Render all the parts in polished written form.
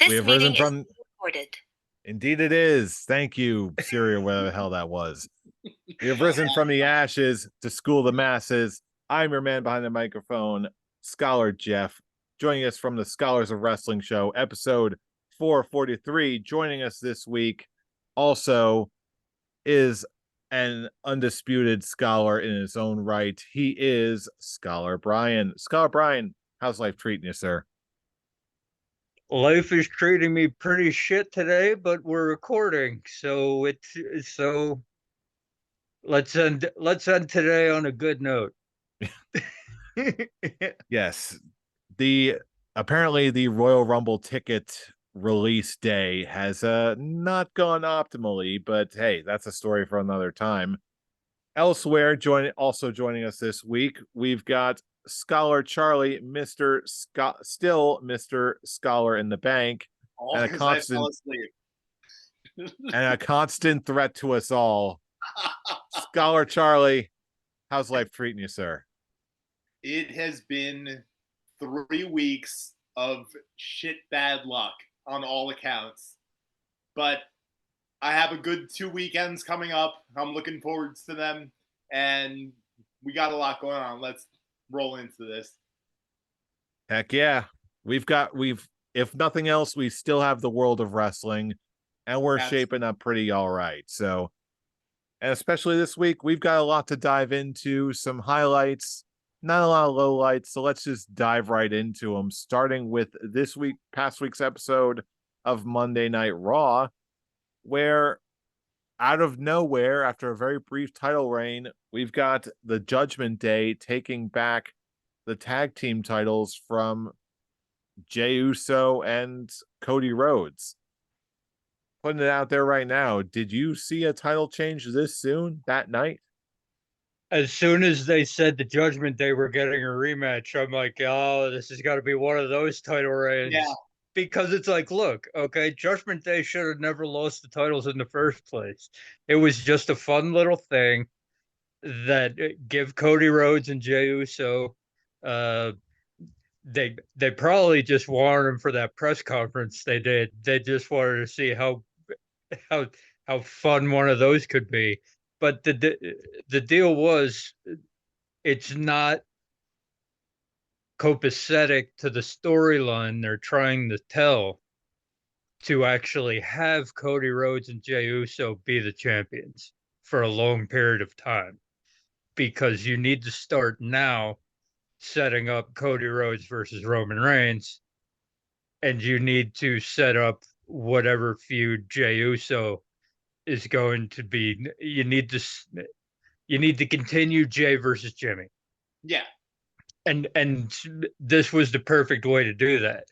We have risen from. Recorded. Indeed, it is. Thank you, Syria, whatever the hell that was. We have risen from the ashes to school the masses. I'm your man behind the microphone, Scholar Jeff, joining us from the Scholars of Wrestling Show, episode 443. Joining us this week also is an undisputed scholar in his own right. He is Scholar Brian. Scholar Brian, how's life treating you, sir? Life is treating me pretty shit today, but we're recording, so let's end today on a good note. Yes. The apparently the Royal Rumble ticket release day has not gone optimally, but hey, that's a story for another time. Elsewhere, also joining us this week, we've got Scholar Charlie, still Mr. Scholar in the Bank, All and a because I fell constant asleep. and a constant threat to us all. Scholar Charlie, how's life treating you, sir? It has been 3 weeks of shit bad luck on all accounts. But I have a good 2 weekends coming up. I'm looking forward to them. And we got a lot going on. Let's roll into this. Heck yeah. If nothing else, we still have the world of wrestling, and we're shaping up pretty all right. So, and especially this week, we've got a lot to dive into, some highlights, not a lot of lowlights. So let's just dive right into them, starting with past week's episode of Monday Night Raw, where out of nowhere, after a very brief title reign, we've got the Judgment Day taking back the tag team titles from Jey Uso and Cody Rhodes. Putting it out there right now, did you see a title change this soon, that night? As soon as they said the Judgment Day were getting a rematch, I'm like, oh, this has got to be one of those title reigns. Yeah. Because it's like, look, okay, Judgment Day should have never lost the titles in the first place. It was just a fun little thing that give Cody Rhodes and Jey Uso they probably just wanted him for that press conference they did. They just wanted to see how how fun one of those could be. But the deal was it's not copacetic to the storyline they're trying to tell to actually have Cody Rhodes and Jey Uso be the champions for a long period of time, because you need to start now setting up Cody Rhodes versus Roman Reigns, and you need to set up whatever feud Jey Uso is going to be. You need to continue Jey versus Jimmy. Yeah. And this was the perfect way to do that.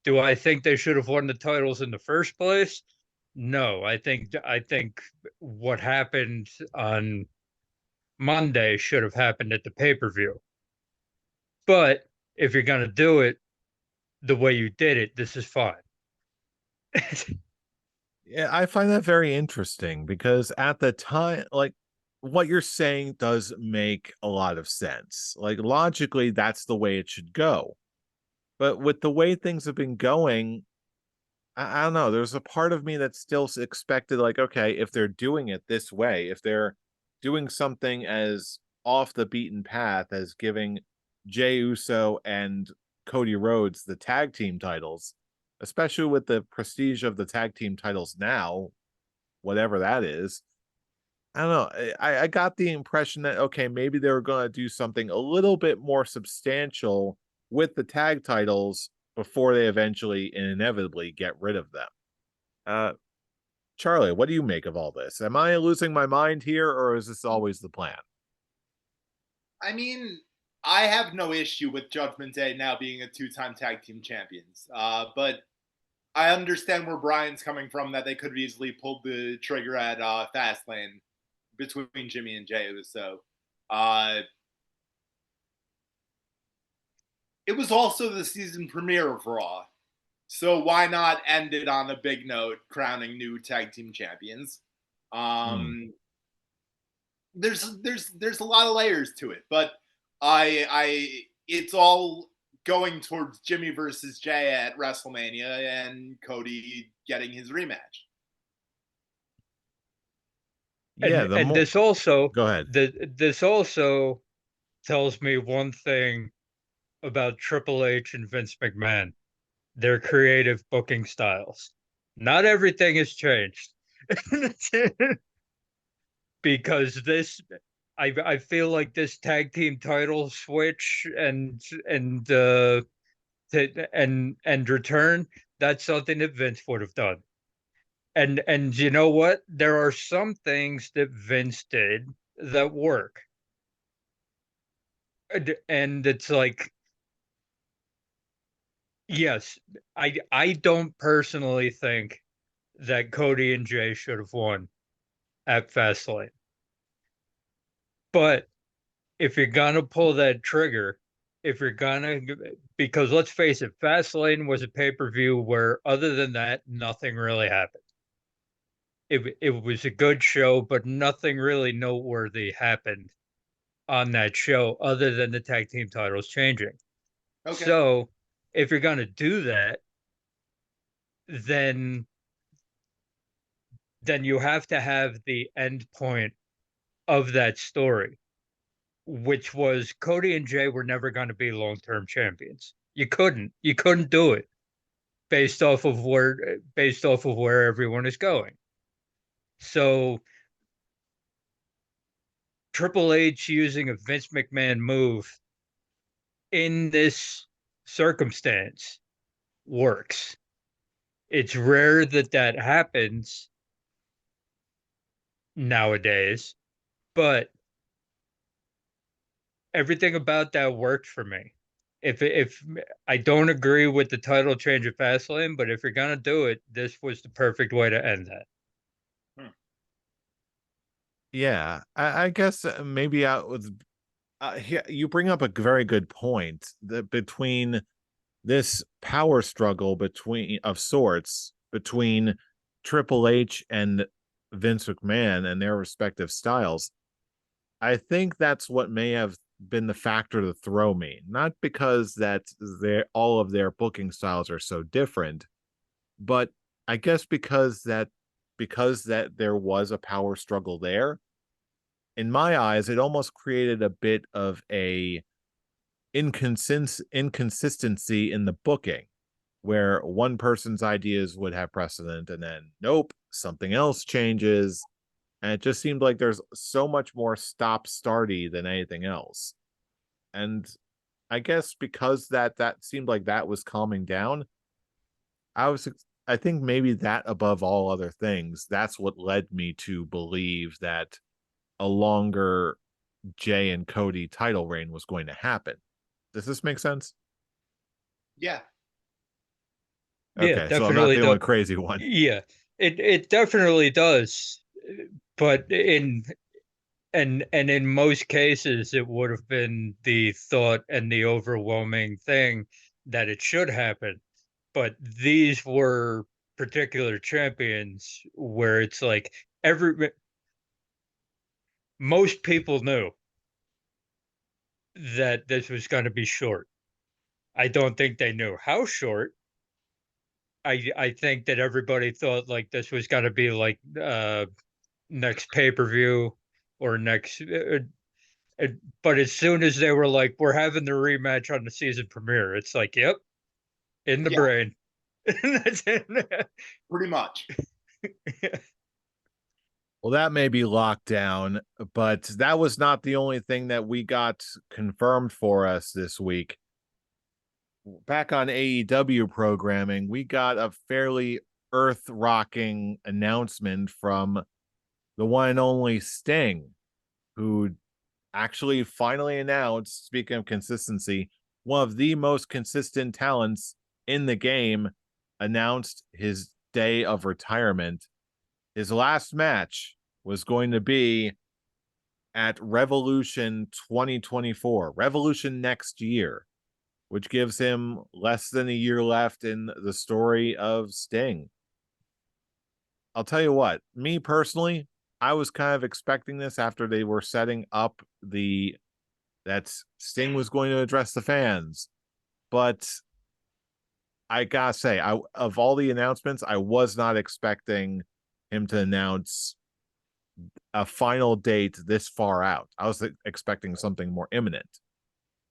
Do I think they should have won the titles in the first place? No, I think what happened on Monday should have happened at the pay-per-view. But if you're going to do it the way you did it, this is fine. Yeah, I find that very interesting because at the time, like, what you're saying does make a lot of sense. Like, logically, that's the way it should go. But with the way things have been going, I don't know. There's a part of me that's still expected, like, okay, if they're doing it this way, if they're doing something as off the beaten path as giving Jey Uso and Cody Rhodes the tag team titles, especially with the prestige of the tag team titles now, whatever that is. I don't know. I got the impression that, okay, maybe they were going to do something a little bit more substantial with the tag titles before they eventually and inevitably get rid of them. Uh, Charlie, what do you make of all this? Am I losing my mind here, or is this always the plan? I mean, I have no issue with Judgment Day now being a 2-time tag team champions. But I understand where Brian's coming from, that they could have easily pulled the trigger at Fastlane between Jimmy and Jey Uso. It was also the season premiere of Raw, so why not end it on a big note, crowning new tag team champions? There's a lot of layers to it, but it's all going towards Jimmy versus Jay at WrestleMania and Cody getting his rematch. Yeah, And this also go ahead. this also tells me one thing about Triple H and Vince McMahon, their creative booking styles. Not everything has changed. Because I feel like this tag team title switch and return, that's something that Vince would have done. And you know what? There are some things that Vince did that work. And it's like, yes, I don't personally think that Cody and Jay should have won at Fastlane. But if you're gonna pull that trigger, if you're gonna, because let's face it, Fastlane was a pay-per-view where other than that, nothing really happened. It was a good show, but nothing really noteworthy happened on that show other than the tag team titles changing. Okay. So if you're gonna do that, then you have to have the end point of that story, which was Cody and Jay were never going to be long-term champions. You couldn't do it based off of where everyone is going. So Triple H using a Vince McMahon move in this circumstance works. It's rare that that happens nowadays, but everything about that worked for me. If I don't agree with the title change of Fastlane, but if you're gonna do it, this was the perfect way to end that. Yeah, I guess maybe I was. You bring up a very good point that between this power struggle between of sorts between Triple H and Vince McMahon and their respective styles. I think that's what may have been the factor to throw me. Not because that all of their booking styles are so different, but I guess because that there was a power struggle there. In my eyes, it almost created a bit of a inconsistency in the booking where one person's ideas would have precedent and then nope, something else changes. And it just seemed like there's so much more stop-starty than anything else. And I guess because that seemed like that was calming down, I think maybe that above all other things, that's what led me to believe that a longer Jay and Cody title reign was going to happen. Does this make sense? Yeah. Yeah, Okay, so I'm not definitely the does. only crazy one. Yeah, it definitely does. But in most cases, it would have been the thought and the overwhelming thing that it should happen. But these were particular champions where it's like most people knew that this was going to be short. I don't think they knew how short. I think that everybody thought like this was going to be like next pay-per-view or next but as soon as they were like we're having the rematch on the season premiere, it's like yep, in the Yeah. brain. That's it. Pretty much. Well, that may be locked down, but that was not the only thing that we got confirmed for us this week. Back on AEW programming, we got a fairly earth-rocking announcement from the one and only Sting, who actually finally announced, speaking of consistency, one of the most consistent talents in the game, announced his day of retirement. His last match was going to be at Revolution 2024, Revolution next year, which gives him less than a year left in the story of Sting. I'll tell you what, me personally, I was kind of expecting this after they were setting up that Sting was going to address the fans. but I gotta say, of all the announcements, I was not expecting him to announce a final date this far out. I was expecting something more imminent.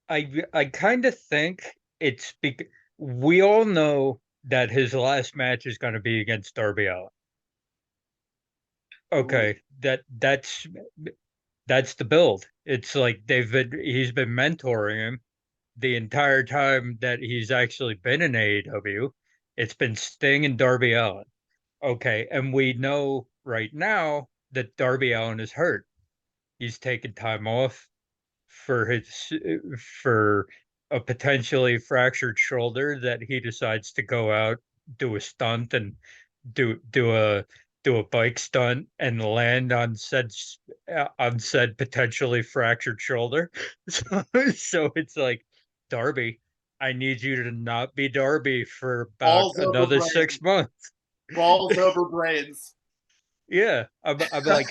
I kind of think it's because we all know that his last match is going to be against Darby Allin. Ooh. Okay, that's the build. It's like he's been mentoring him the entire time that he's actually been in AEW. It's been Sting and Darby Allin. Okay, and we know right now that Darby Allin is hurt. He's taken time off for a potentially fractured shoulder that he decides to go out, do a stunt and do a bike stunt and land on said potentially fractured shoulder. So it's like, Darby, I need you to not be Darby for about Balls over another brains. 6 months. Balls over brains. Yeah, I'm like,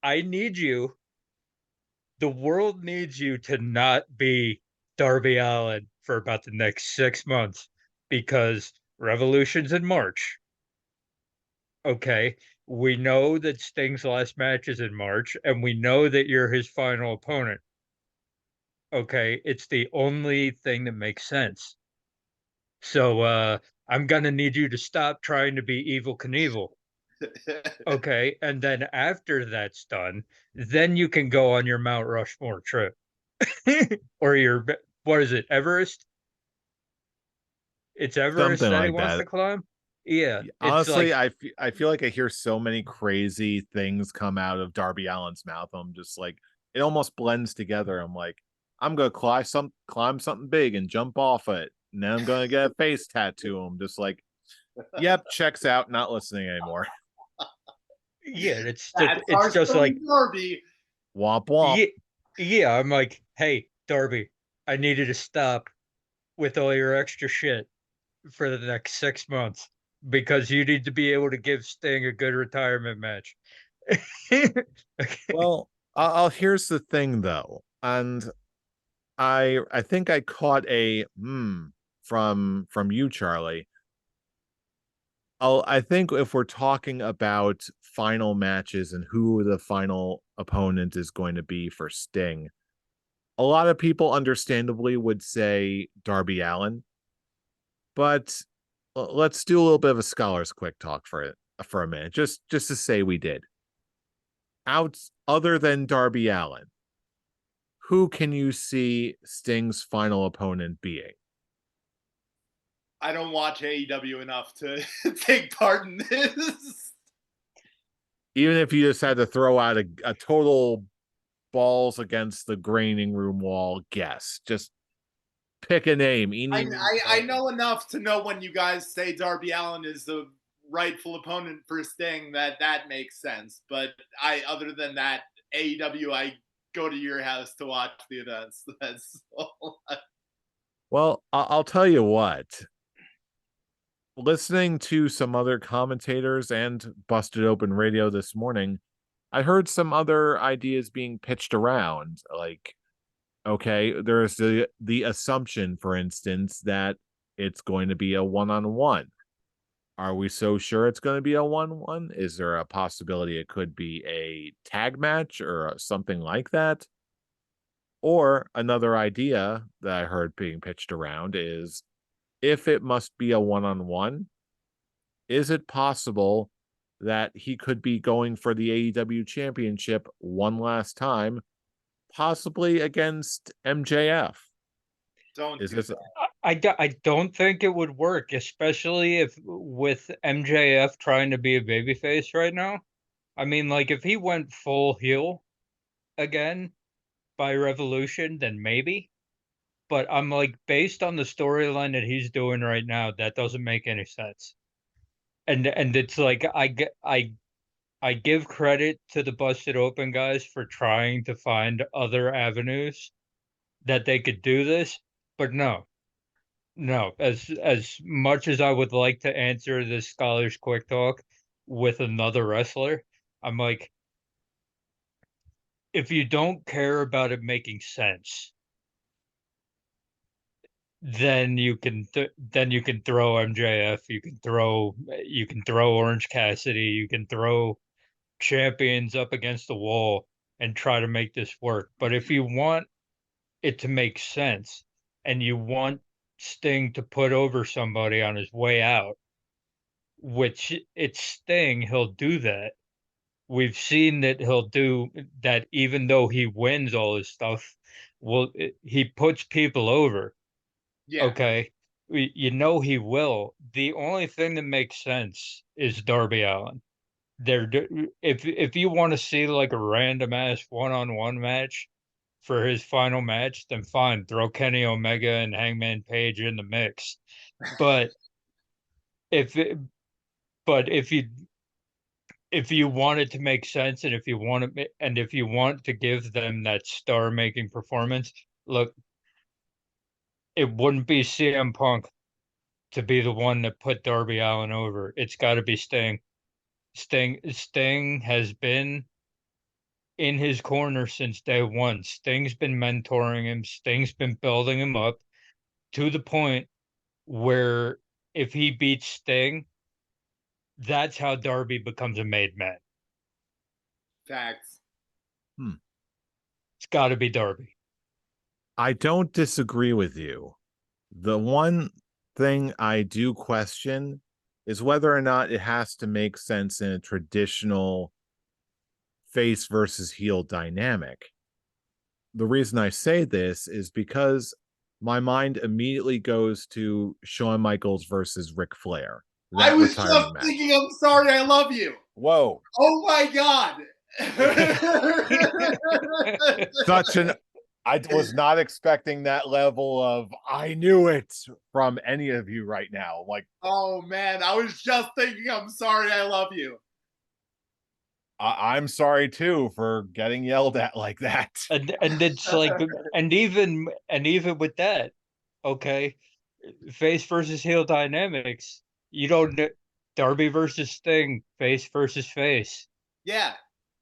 I need you. The world needs you to not be Darby Allin for about the next 6 months because Revolution's in March. Okay. We know that Sting's last match is in March, and we know that you're his final opponent. Okay. It's the only thing that makes sense. So I'm gonna need you to stop trying to be Evil Knievel. Okay. And then after that's done, then you can go on your Mount Rushmore trip. Or your, what is it, Everest? It's Everest Something that he like wants that. to climb. Yeah, it's Honestly, like, I feel like I hear so many crazy things come out of Darby Allin's mouth. I'm just like, it almost blends together. I'm like, I'm gonna climb something big and jump off it, and then I'm gonna get a face tattoo. I'm just like, yep, checks out. Not listening anymore. yeah, That's it's our just like, son Darby. Womp womp. yeah, yeah. I'm like, hey, Darby, I need you to stop with all your extra shit for the next 6 months because you need to be able to give Sting a good retirement match. Okay. Well, here's the thing though, and I think I caught a from you, Charlie. I think if we're talking about final matches and who the final opponent is going to be for Sting, a lot of people understandably would say Darby Allin, but let's do a little bit of a scholar's quick talk for a minute, just to say we did. Out other than Darby Allin, who can you see Sting's final opponent being? I don't watch AEW enough to take part in this. Even if you just had to throw out a total balls against the graining room wall guess, just pick a name. I, Eeny, meeny, I I miny. know enough to know when you guys say Darby Allin is the rightful opponent for Sting that makes sense. But other than that, AEW, I go to your house to watch the events. That's all. Well, I'll tell you what. Listening to some other commentators and Busted Open Radio this morning, I heard some other ideas being pitched around. Like, okay, there's the assumption, for instance, that it's going to be a one-on-one. Are we so sure it's going to be a 1-1? Is there a possibility it could be a tag match or something like that? Or another idea that I heard being pitched around is, if it must be a one-on-one, is it possible that he could be going for the AEW championship one last time, possibly against MJF? Don't Is do this that. I don't think it would work, especially if with MJF trying to be a babyface right now. I mean, like, if he went full heel again by Revolution, then maybe. But I'm like, based on the storyline that he's doing right now, that doesn't make any sense. And it's like, I give credit to the Busted Open guys for trying to find other avenues that they could do this, but no, no. As much as I would like to answer this Scholars Quick Talk with another wrestler, I'm like, if you don't care about it making sense, then you can throw MJF, you can throw Orange Cassidy, you can throw champions up against the wall and try to make this work. But if you want it to make sense and you want Sting to put over somebody on his way out, which it's Sting, he'll do that. We've seen that he'll do that even though he wins all his stuff. Well, he puts people over. Yeah. Okay. You know he will. The only thing that makes sense is Darby Allin. If you want to see like a random ass one-on-one match for his final match, then fine, throw Kenny Omega and Hangman Page in the mix. But if it, but if you want it to make sense and if you want to give them that star-making performance, look, it wouldn't be CM Punk to be the one that put Darby Allin over. It's got to be Sting. Sting has been in his corner since day one. Sting's been mentoring him. Sting's been building him up to the point where if he beats Sting, that's how Darby becomes a made man. Facts. It's got to be Darby. I don't disagree with you. The one thing I do question is whether or not it has to make sense in a traditional face versus heel dynamic. The reason I say this is because my mind immediately goes to Shawn Michaels versus Ric Flair. I was just thinking, I'm sorry, I love you. Whoa. Oh my God. I was not expecting that level of I knew it from any of you right now. Like, oh man, I was just thinking, I'm sorry, I love you. I'm sorry too for getting yelled at like that. And it's like, and even with that, okay, face versus heel dynamics. You don't Darby versus Sting, face versus face. Yeah.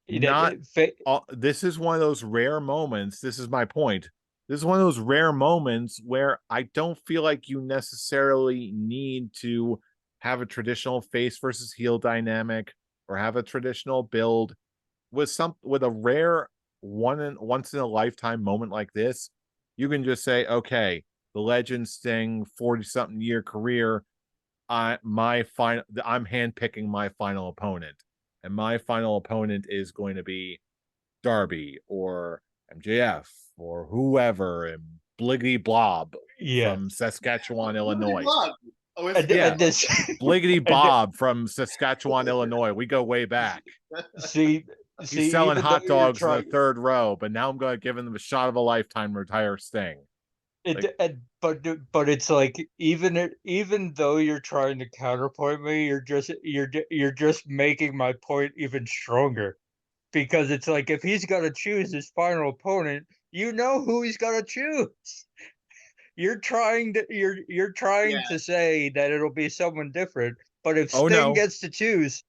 This is one of those rare moments. This is my point. This is one of those rare moments where I don't feel like you necessarily need to have a traditional face versus heel dynamic or have a traditional build with a rare once in a lifetime moment like this. You can just say, okay, the legend Sting 40-something year career, I'm handpicking my final opponent. And my final opponent is going to be Darby or MJF or whoever, and Bliggity Blob from Saskatchewan, Illinois. Bliggity Bob from Saskatchewan, Illinois. We go way back. He's selling hot dogs in the third row, but now I'm going to give him a shot of a lifetime to retire Sting. But it's like even though you're trying to counterpoint me, you're just making my point even stronger, because it's like if he's got to choose his final opponent, you know who he's got to choose. You're trying to say that it'll be someone different, but if Sting gets to choose,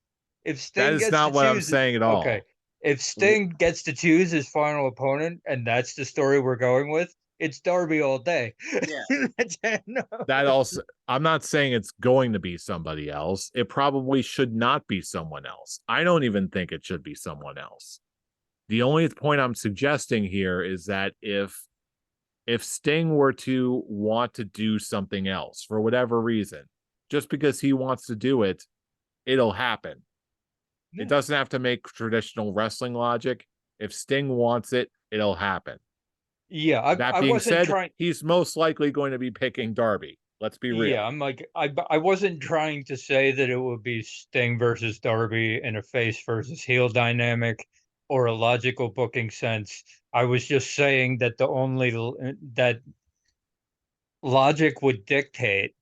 that is not what I'm saying at all. Okay, if Sting gets to choose his final opponent, and that's the story we're going with, it's Darby all day. Yeah. That also, I'm not saying it's going to be somebody else. It probably should not be someone else. I don't even think it should be someone else. The only point I'm suggesting here is that if Sting were to want to do something else for whatever reason, just because he wants to do it, it'll happen. Yeah. It doesn't have to make traditional wrestling logic. If Sting wants it, it'll happen. Yeah, that being said, he's most likely going to be picking Darby. Let's be real. Yeah, I'm like, I wasn't trying to say that it would be Sting versus Darby in a face versus heel dynamic or a logical booking sense. I was just saying that that logic would dictate,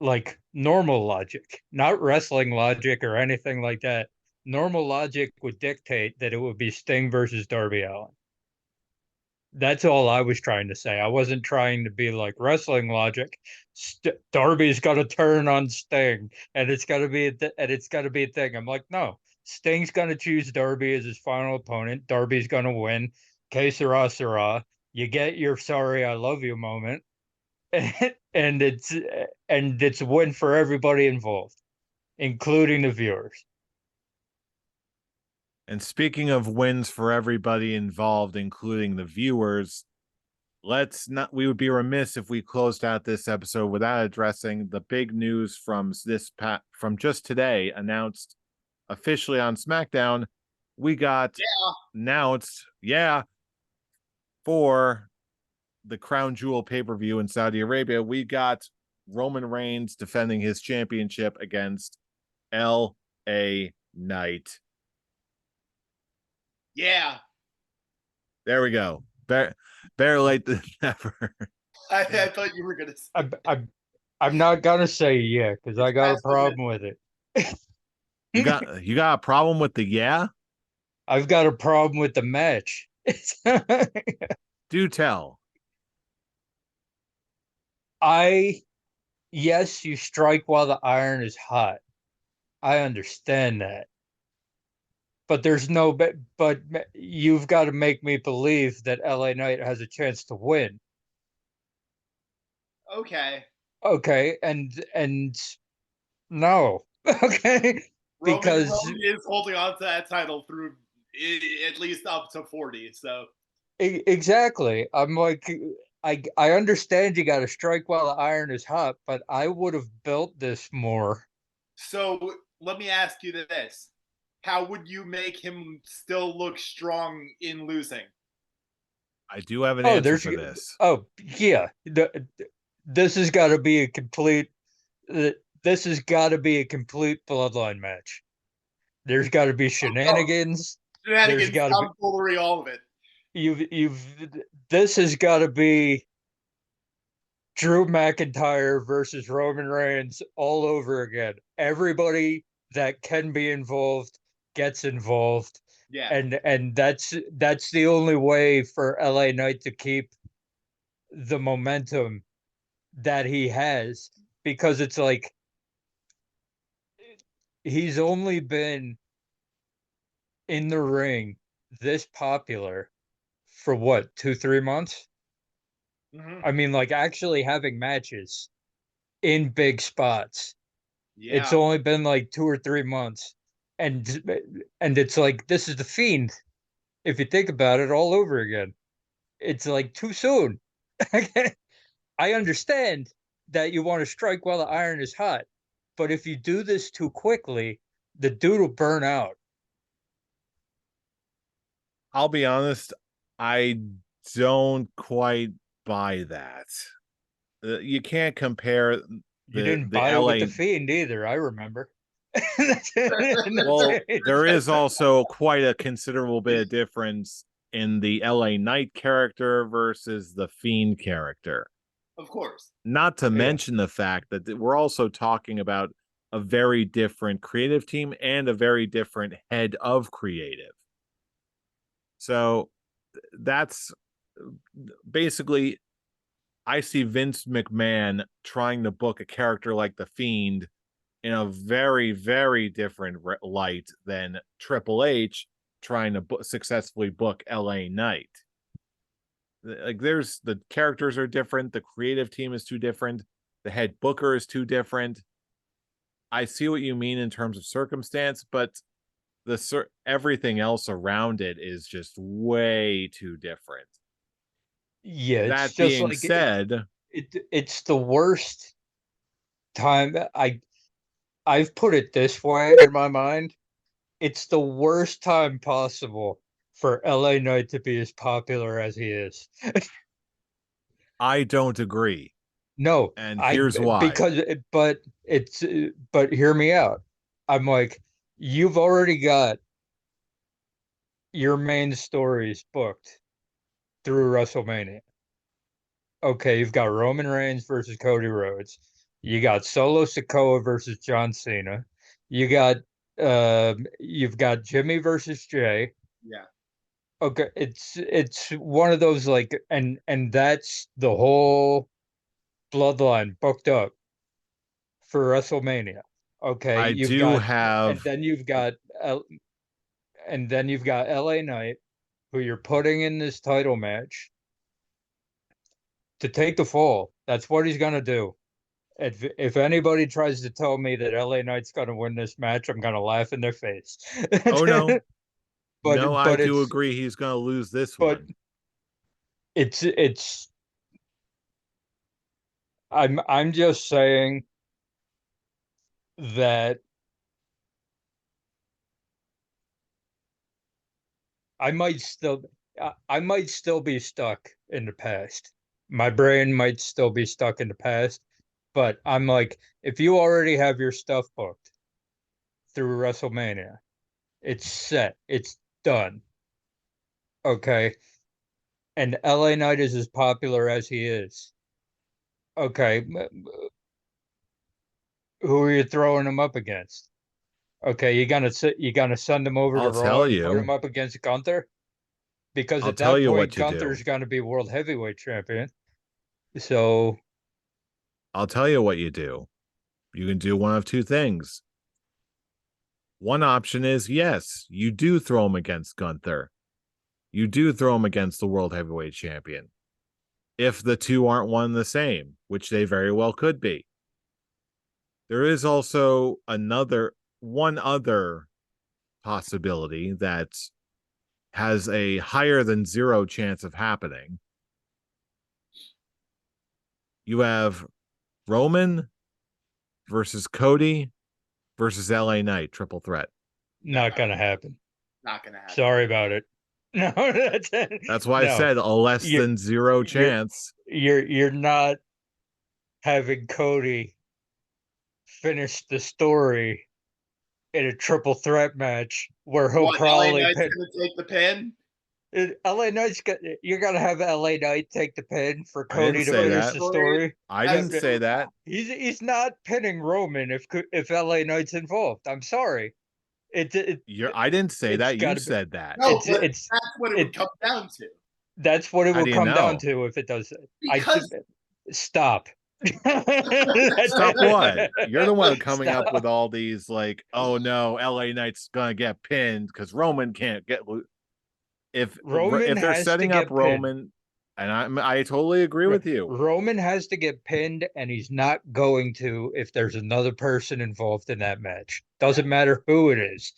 like normal logic, not wrestling logic or anything like that. Normal logic would dictate that it would be Sting versus Darby Allin. That's all I was trying to say. I wasn't trying to be like wrestling logic. Darby's got to turn on Sting, and it's got to be a thing. I'm like, no, Sting's going to choose Darby as his final opponent. Darby's going to win. Que sera, sera. You get your sorry, I love you moment. and it's a win for everybody involved, including the viewers. And speaking of wins for everybody involved, including the viewers, we would be remiss if we closed out this episode without addressing the big news from from just today, announced officially on SmackDown. We got announced, for the Crown Jewel pay-per-view in Saudi Arabia, we got Roman Reigns defending his championship against LA Knight. Yeah. There we go. Better late than never. I thought you were gonna say. I'm not gonna say yeah, because I got a problem with it. You got a problem with the yeah? I've got a problem with the match. Do tell. Yes, you strike while the iron is hot. I understand that. But there's no, but you've got to make me believe that LA Knight has a chance to win. Okay. Okay, and no, okay, because Roman is holding on to that title through at least up to 40. So exactly, I'm like, I understand you got to strike while the iron is hot, but I would have built this more. So let me ask you this: how would you make him still look strong in losing? I do have an answer for this. Oh yeah, this has got to be a complete. This has got to be a complete bloodline match. There's got to be shenanigans. Shenanigans, tomfoolery, all of it. This has got to be Drew McIntyre versus Roman Reigns all over again. Everybody that can be involved gets involved. Yeah. And that's the only way for LA Knight to keep the momentum that he has, because it's like he's only been in the ring this popular for what, 2-3 months? Mm-hmm. I mean, like actually having matches in big spots. Yeah. It's only been like 2 or 3 months. And it's like this is the Fiend, if you think about it, all over again. It's like too soon. I understand that you want to strike while the iron is hot, but if you do this too quickly, the dude will burn out. I'll be honest, I don't quite buy that. You can't compare You didn't the buy it LA. with the Fiend either, I remember. Well, there is also quite a considerable bit of difference in the LA Knight character versus the Fiend character. Of course. Not to mention the fact that we're also talking about a very different creative team and a very different head of creative. So that's basically, I see Vince McMahon trying to book a character like the Fiend in a very, very different light than Triple H trying to successfully book LA Knight. Like, the characters are different, the creative team is too different, the head booker is too different. I see what you mean in terms of circumstance, but everything else around it is just way too different. Yeah, it's That just being like said, it's the worst time. I've put it this way in my mind. It's the worst time possible for LA Knight to be as popular as he is. I don't agree. No, And here's why. But hear me out. I'm like, you've already got your main stories booked through WrestleMania. Okay, you've got Roman Reigns versus Cody Rhodes. You got Solo Sikoa versus John Cena. You've got Jimmy versus Jay. Yeah. Okay, it's one of those like, and that's the whole bloodline booked up for WrestleMania. Okay, I you've do got, have, and then you've got LA Knight, who you're putting in this title match to take the fall. That's what he's gonna do. If anybody tries to tell me that LA Knight's gonna win this match, I'm gonna laugh in their face. Oh no. No, I but do agree he's going to lose this but one. it's I'm just saying that I might still I might still be stuck in the past. My brain might still be stuck in the past, but I'm like, if you already have your stuff booked through WrestleMania, it's set, it's done. Okay. And LA Knight is as popular as he is. Okay. Who are you throwing him up against? Okay, you gonna send him over to I'll Raw tell and put him you. up against Gunther? Because I'll at tell that you point, what you Gunther's do. gonna be world heavyweight champion. So I'll tell you what you do. You can do one of two things. One option is, yes, you do throw him against Gunther. You do throw him against the world heavyweight champion. If the two aren't one and the same, which they very well could be. There is also one other possibility that has a higher than 0 chance of happening. You have Roman versus Cody versus LA Knight triple threat. not gonna happen. Not gonna happen. Sorry about it. No, that's it. That's why I No, said a less you're- than 0 chance. you're not having Cody finish the story in a triple threat match where he'll What, LA probably Knight's pin. gonna take the pin? LA Knight's you're gonna have LA Knight take the pin for I didn't Cody to say finish that. the story. I didn't say that. He's not pinning Roman if LA Knight's involved. I'm sorry. I didn't say it's that. You gotta be- said that. No, but it's that's what it would come down to. That's what it How would do you come down know? to if it does. Because Stop. Stop what? You're the one coming Stop. up with all these like, oh no, LA Knight's gonna get pinned because Roman can't get. If Roman they're has setting to up get Roman, and I totally agree with you. Roman has to get pinned, and he's not going to if there's another person involved in that match. Doesn't matter who it is.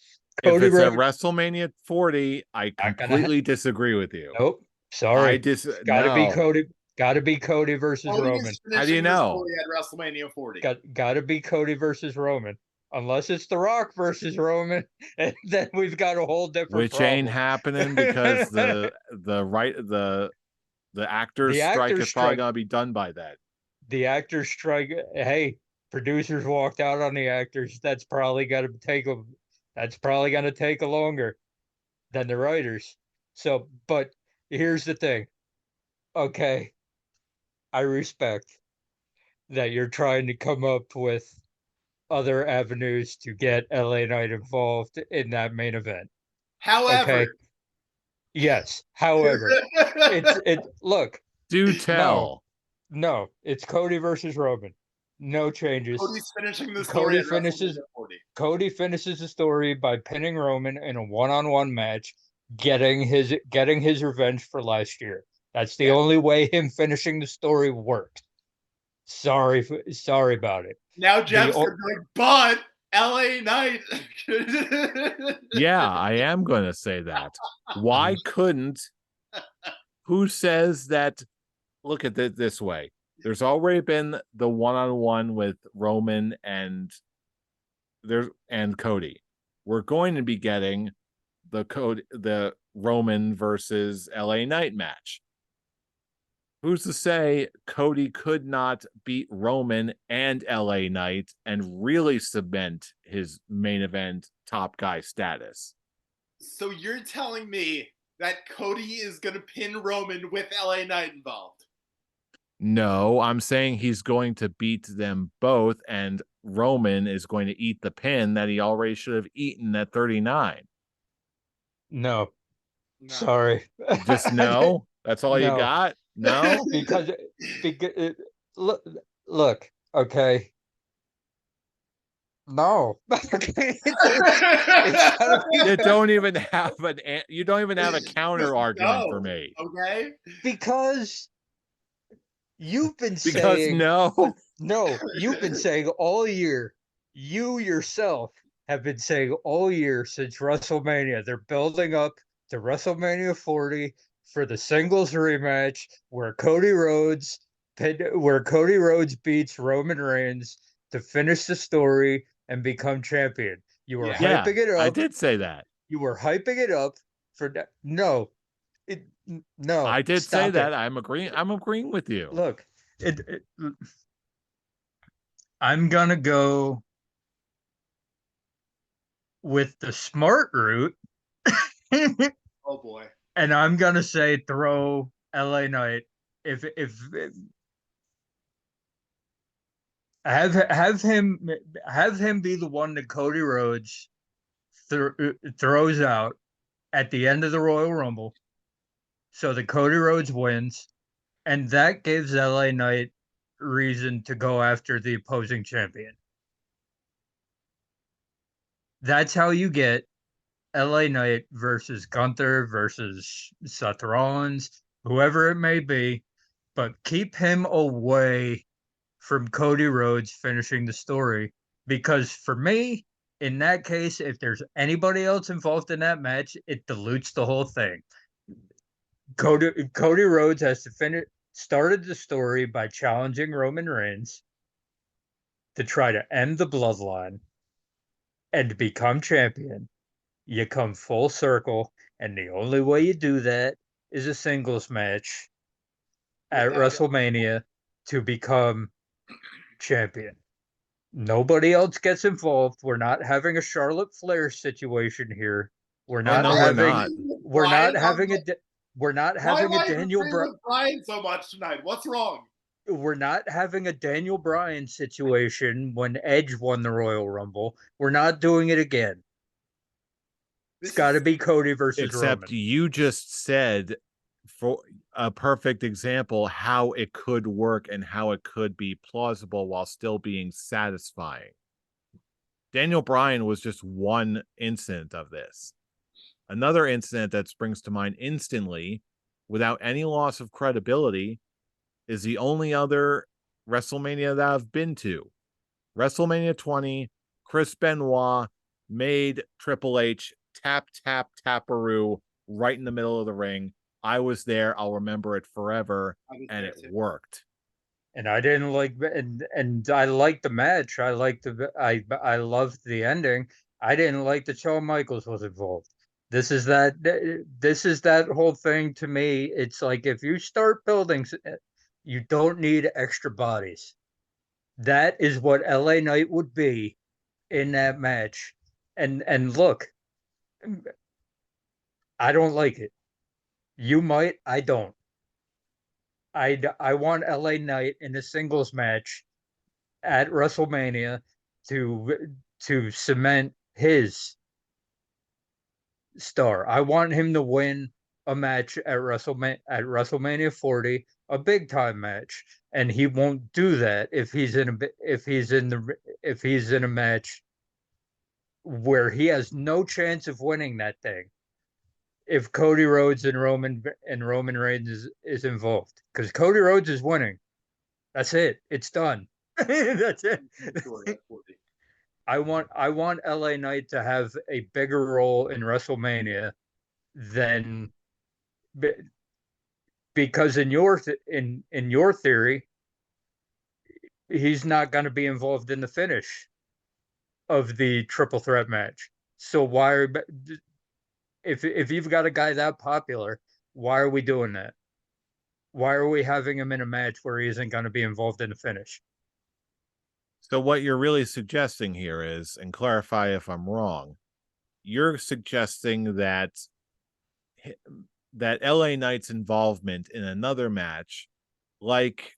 If it's at Rhodes, WrestleMania 40, I completely disagree with you. nope. Sorry. Gotta be No. Cody. Gotta be Cody versus Cody Roman. is How do you finishing the know? story at WrestleMania 40. Gotta be Cody versus Roman. Unless it's The Rock versus Roman, and then we've got a whole different Which problem. ain't happening because the actors strike is probably gonna be done by then. The actors strike. Hey, producers walked out on the actors. That's probably got to take a. That's probably going to take a longer than the writers. So, but here's the thing. Okay, I respect that you're trying to come up with other avenues to get LA Knight involved in that main event. However, Okay. Yes. However, look. Do tell. No, it's Cody versus Roman. No changes. Cody's finishing the story at WrestleMania 40. Cody finishes the story by pinning Roman in a one-on-one match, getting his revenge for last year. That's the only way him finishing the story worked. Sorry about it. Now Jeff's gonna be like, but LA Knight. Yeah, I am gonna say that. Why couldn't? Who says that? Look at it this way. There's already been the one-on-one with Roman and Cody. We're going to be getting the Roman versus LA Knight match. Who's to say Cody could not beat Roman and LA Knight and really cement his main event top guy status? So you're telling me that Cody is going to pin Roman with LA Knight involved? No, I'm saying he's going to beat them both, and Roman is going to eat the pin that he already should have eaten at 39. No. Sorry. Just no? That's all you got? No? because look, okay. No. You don't even have a counter argument for me. Okay. Because You've been Because saying no, no, you've been saying all year. You yourself have been saying all year since WrestleMania. They're building up to WrestleMania 40 for the singles rematch where Cody Rhodes beats Roman Reigns to finish the story and become champion. You were Yeah. yeah, hyping it I up. did say that. You were hyping it up for that. No, no, I did say stop it. that. I'm agreeing with you. Look, I'm gonna go with the smart route, and Oh boy. I'm gonna say throw LA Knight. If have him be the one that Cody Rhodes throws out at the end of the Royal Rumble, so that Cody Rhodes wins, and that gives LA Knight reason to go after the opposing champion. That's how you get LA Knight versus Gunther versus Seth Rollins, whoever it may be, but keep him away from Cody Rhodes finishing the story. Because for me, in that case, if there's anybody else involved in that match, it dilutes the whole thing. Cody Rhodes has to finish started the story by challenging Roman Reigns to try to end the bloodline and become champion. You come full circle, and the only way you do that is a singles match at Without WrestleMania to become champion. Nobody else gets involved. We're not having a Charlotte Flair situation here. We're Oh not no, we're having not. we're not Brian, having a we're not why am having a I Daniel agreeing with Brian so much tonight? What's wrong? we're not having a Daniel Bryan situation when Edge won the Royal Rumble. We're not doing it again. It's This got to is be Cody versus Except Roman. you just said for a perfect example how it could work and how it could be plausible while still being satisfying. Daniel Bryan was just one incident of this. Another incident that springs to mind instantly, without any loss of credibility, is the only other WrestleMania that I've been to. WrestleMania 20, Chris Benoit made Triple H taparoo right in the middle of the ring. I was there. I'll remember it forever. I was And there it too. worked. And I didn't like and I liked the match. I loved the ending. I didn't like that Shawn Michaels was involved. This is that whole thing to me. It's like if you start building, you don't need extra bodies. That is what LA Knight would be in that match. And look, I don't like it. You might, I don't. I want LA Knight in a singles match at WrestleMania to cement his star. I want him to win a match at WrestleMania 40, a big time match, and he won't do that if he's in a match where he has no chance of winning that thing. If Cody Rhodes and Roman Reigns is involved, because Cody Rhodes is winning, that's it. It's done. That's it. I want LA Knight to have a bigger role in WrestleMania than because in your theory, he's not going to be involved in the finish of the triple threat match. So why are if you've got a guy that popular, why are we doing that? Why are we having him in a match where he isn't going to be involved in the finish? So, what you're really suggesting here is, and clarify if I'm wrong, you're suggesting that LA Knight's involvement in another match, like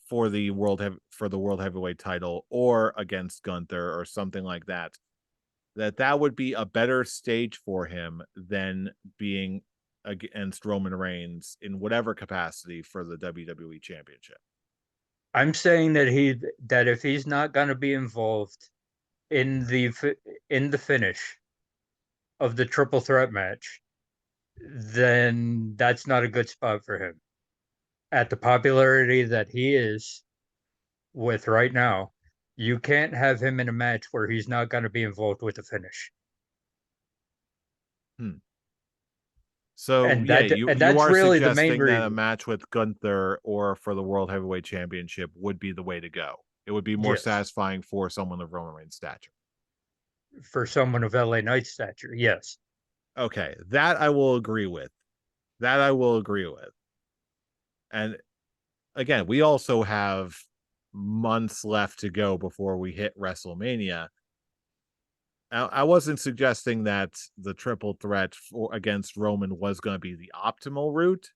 for the world heavyweight title or against Gunther or something like that, that would be a better stage for him than being against Roman Reigns in whatever capacity for the WWE Championship. I'm saying that if he's not going to be involved in the finish of the triple threat match, then that's not a good spot for him. At the popularity that he is with right now, you can't have him in a match where he's not going to be involved with the finish. So yeah, you That's are really the main suggesting that a reason. match with Gunther or for the World Heavyweight Championship would be the way to go. It would be more Yes, satisfying for someone of Roman Reigns' stature. for someone of LA Knight stature. Yes. Okay, that I will agree with. That I will agree with. And again, we also have months left to go before we hit WrestleMania. I wasn't suggesting that the triple threat against Roman was going to be the optimal route,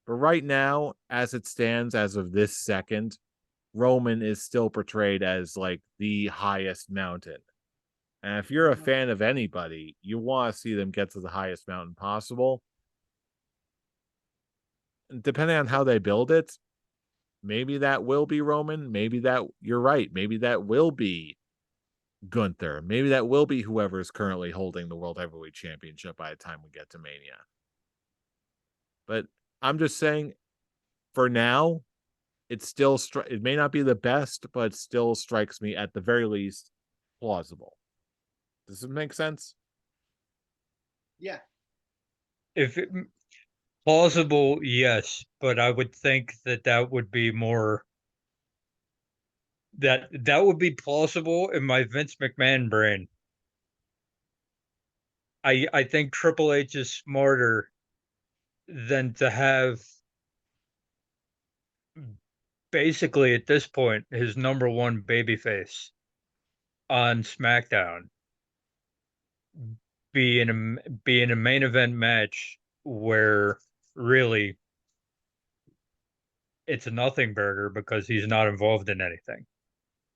but right now, as it stands, as of this second, Roman is still portrayed as like the highest mountain. And if you're a fan of anybody, you want to see them get to the highest mountain possible. Depending on how they build it, maybe that will be Roman. Maybe that you're right. Maybe that will be Gunther. Maybe that will be whoever is currently holding the World Heavyweight Championship by the time we get to Mania. But I'm just saying, for now, it still it may not be the best, but it still strikes me at the very least plausible. Does it make sense? Yeah. If it, plausible, yes, but I would think that that would be more that would be plausible in my Vince McMahon brain. I think Triple H is smarter than to have basically at this point his number one babyface on SmackDown be in a main event match where really it's a nothing burger because he's not involved in anything.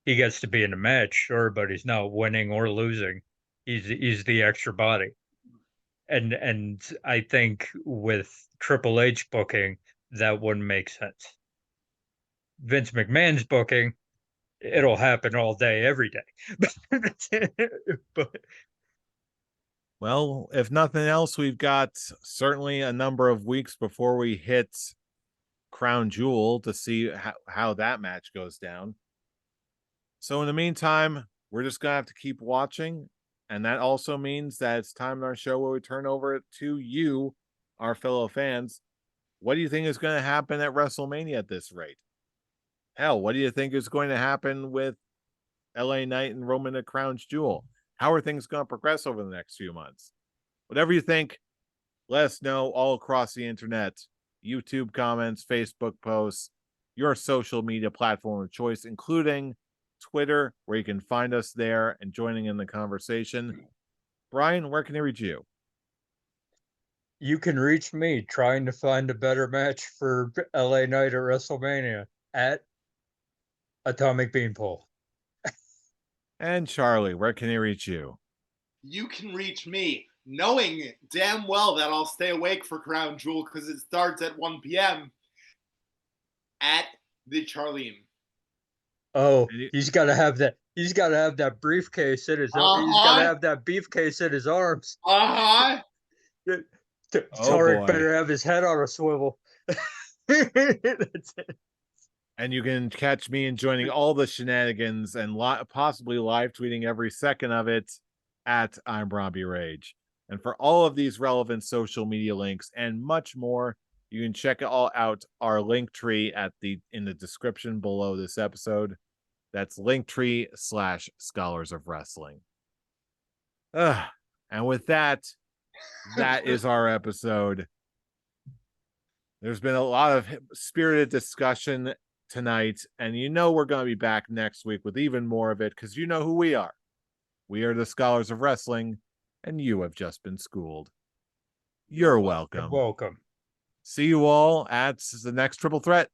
He gets to be in the match, sure, but he's not winning or losing. He's the extra body. And I think with Triple H booking, that wouldn't make sense. Vince McMahon's booking, it'll happen all day, every day. But Well, if nothing else, we've got certainly a number of weeks before we hit Crown Jewel to see how that match goes down. So in the meantime, we're just going to have to keep watching. And that also means that it's time in our show where we turn over to you, our fellow fans. What do you think is going to happen at WrestleMania at this rate? Hell, what do you think is going to happen with LA Knight and Roman at Crown Jewel? How are things going to progress over the next few months? Whatever you think, let us know all across the internet. YouTube comments, Facebook posts, your social media platform of choice, including Twitter, where you can find us there and joining in the conversation. Brian, where can they reach you? you can reach me trying to find a better match for LA Knight at WrestleMania at Atomic Beanpole. And Charlie, where can they reach you? You can reach me knowing damn well that I'll stay awake for Crown Jewel because it starts at 1 p.m. at the Charlene. Oh, he's got to have that. He's got to have that briefcase in his. He's got to have that briefcase in his arms. Tarek better have his head on a swivel. That's it. And you can catch me and joining all the shenanigans and possibly live tweeting every second of it at I'm Robbie Rage. And for all of these relevant social media links and much more, you can check it all out our link tree in the description below this episode. That's linktree/Scholars of Wrestling. And with that, that is our episode. There's been a lot of spirited discussion tonight, and we're going to be back next week with even more of it because you know who we are. We are the Scholars of Wrestling, and you have just been schooled. You're welcome. You're welcome. See you all at the next Triple Threat.